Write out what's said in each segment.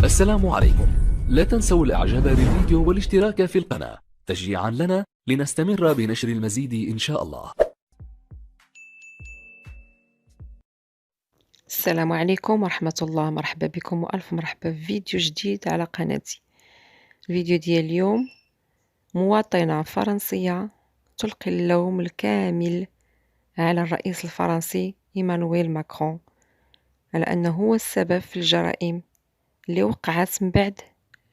السلام عليكم. لا تنسوا الإعجاب بالفيديو والاشتراك في القناة تشجيعا لنا لنستمر بنشر المزيد إن شاء الله. السلام عليكم ورحمة الله، مرحبا بكم وألف مرحبا في فيديو جديد على قناتي. الفيديو ديال اليوم مواطنة فرنسية تلقي اللوم الكامل على الرئيس الفرنسي إيمانويل ماكرون على أنه هو السبب في الجرائم اللي وقعت من بعد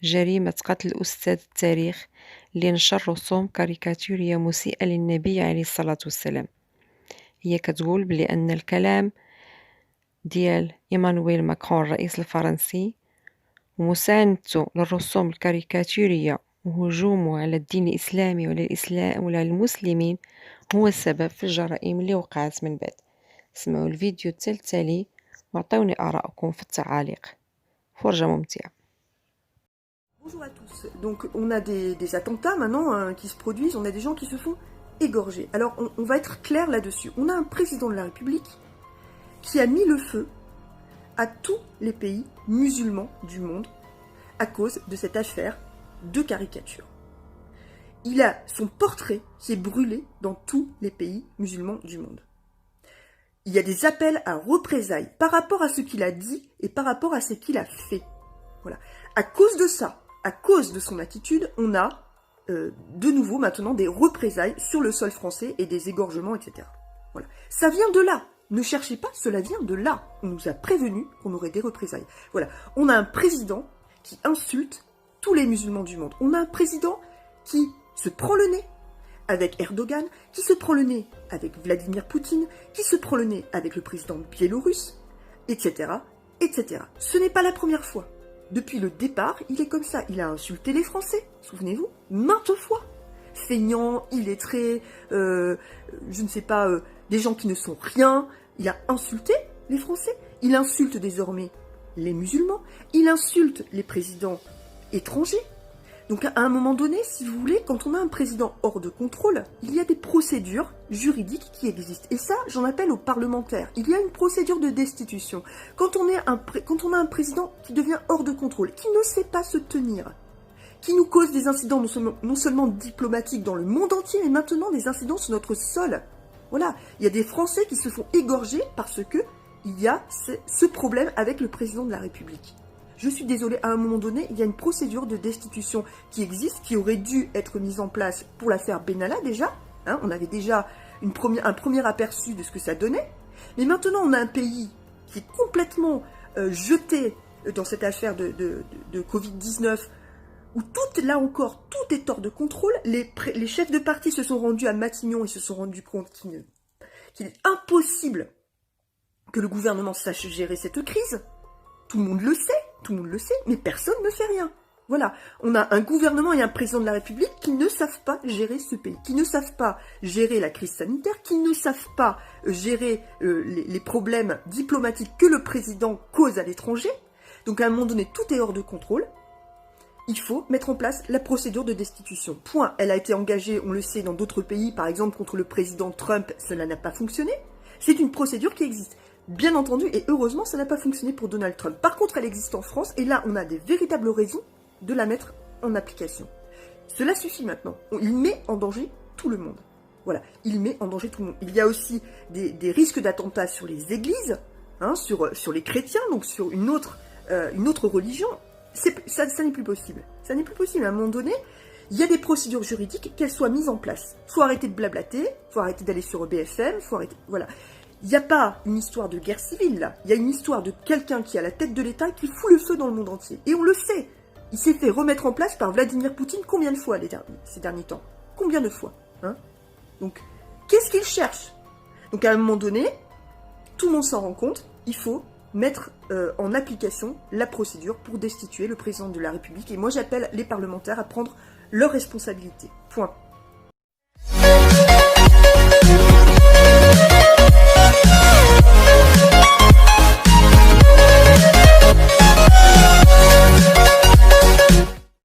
جريمة قتل أستاذ التاريخ اللي نشر رسوم كاريكاتورية مسيئة للنبي عليه الصلاة والسلام. هي كتقول بلي أن الكلام ديال إيمانويل ماكرون الرئيس الفرنسي ومساندته للرسوم الكاريكاتورية وهجومه على الدين الإسلامي وعلى الإسلام وعلى المسلمين هو السبب في الجرائم اللي وقعت من بعد. اسمعوا الفيديو التالي واعطوني آراءكم في التعاليق. فرجة ممتعة. Bonjour à tous. Donc on a des attentats maintenant qui se produisent, on a des gens qui se font égorger. Alors on va être clair là-dessus. On a un président de la République qui a mis le feu à tous les pays musulmans du monde à cause de cette affaire de caricature. Il a son portrait qui est brûlé dans tous les pays musulmans du monde. Il y a des appels à représailles par rapport à ce qu'il a dit et par rapport à ce qu'il a fait. Voilà. À cause de ça, à cause de son attitude, on a de nouveau maintenant des représailles sur le sol français et des égorgements, etc. Voilà. Ça vient de là. Ne cherchez pas, cela vient de là. On nous a prévenu qu'on aurait des représailles. Voilà. On a un président qui insulte tous les musulmans du monde. On a un président qui se prend le nez avec Erdogan, qui se prend le nez avec Vladimir Poutine, qui se prend le nez avec le président biélorusse, etc., etc. Ce n'est pas la première fois. Depuis le départ, il est comme ça. Il a insulté les Français, souvenez-vous, maintes fois. Feignant, illettré, je ne sais pas, des gens qui ne sont rien. Il a insulté les Français. Il insulte désormais les musulmans. Il insulte les présidents étrangers. Donc à un moment donné, si vous voulez, quand on a un président hors de contrôle, il y a des procédures juridiques qui existent. Et ça, j'en appelle aux parlementaires. Il y a une procédure de destitution. Quand on a un président qui devient hors de contrôle, qui ne sait pas se tenir, qui nous cause des incidents non seulement diplomatiques dans le monde entier, mais maintenant des incidents sur notre sol. Voilà, il y a des Français qui se font égorger parce que il y a ce problème avec le président de la République. Je suis désolée, à un moment donné, il y a une procédure de destitution qui existe, qui aurait dû être mise en place pour l'affaire Benalla déjà. Hein, on avait déjà un premier aperçu de ce que ça donnait. Mais maintenant, on a un pays qui est complètement jeté dans cette affaire de Covid-19, où là encore, tout est hors de contrôle. Les chefs de parti se sont rendus à Matignon et se sont rendus compte qu'il est impossible que le gouvernement sache gérer cette crise. Tout le monde le sait, mais personne ne fait rien. Voilà, on a un gouvernement et un président de la République qui ne savent pas gérer ce pays, qui ne savent pas gérer la crise sanitaire, qui ne savent pas gérer les problèmes diplomatiques que le président cause à l'étranger. Donc à un moment donné, tout est hors de contrôle. Il faut mettre en place la procédure de destitution. Point. Elle a été engagée, on le sait, dans d'autres pays, par exemple contre le président Trump, cela n'a pas fonctionné. C'est une procédure qui existe. Bien entendu, et heureusement, ça n'a pas fonctionné pour Donald Trump. Par contre, elle existe en France, et là, on a des véritables raisons de la mettre en application. Cela suffit maintenant. Il met en danger tout le monde. Voilà, il met en danger tout le monde. Il y a aussi des risques d'attentats sur les églises, hein, sur les chrétiens, donc sur une autre religion. Ça n'est plus possible. Ça n'est plus possible. À un moment donné, il y a des procédures juridiques, qu'elles soient mises en place. Faut arrêter de blablater, faut arrêter d'aller sur BFM, faut arrêter... Voilà. Il n'y a pas une histoire de guerre civile, là. Il y a une histoire de quelqu'un qui est à la tête de l'État qui fout le feu dans le monde entier. Et on le sait. Il s'est fait remettre en place par Vladimir Poutine combien de fois ces derniers temps? Combien de fois, hein? Donc, qu'est-ce qu'il cherche? Donc, à un moment donné, tout le monde s'en rend compte, il faut mettre en application la procédure pour destituer le président de la République. Et moi, j'appelle les parlementaires à prendre leurs responsabilités. Point.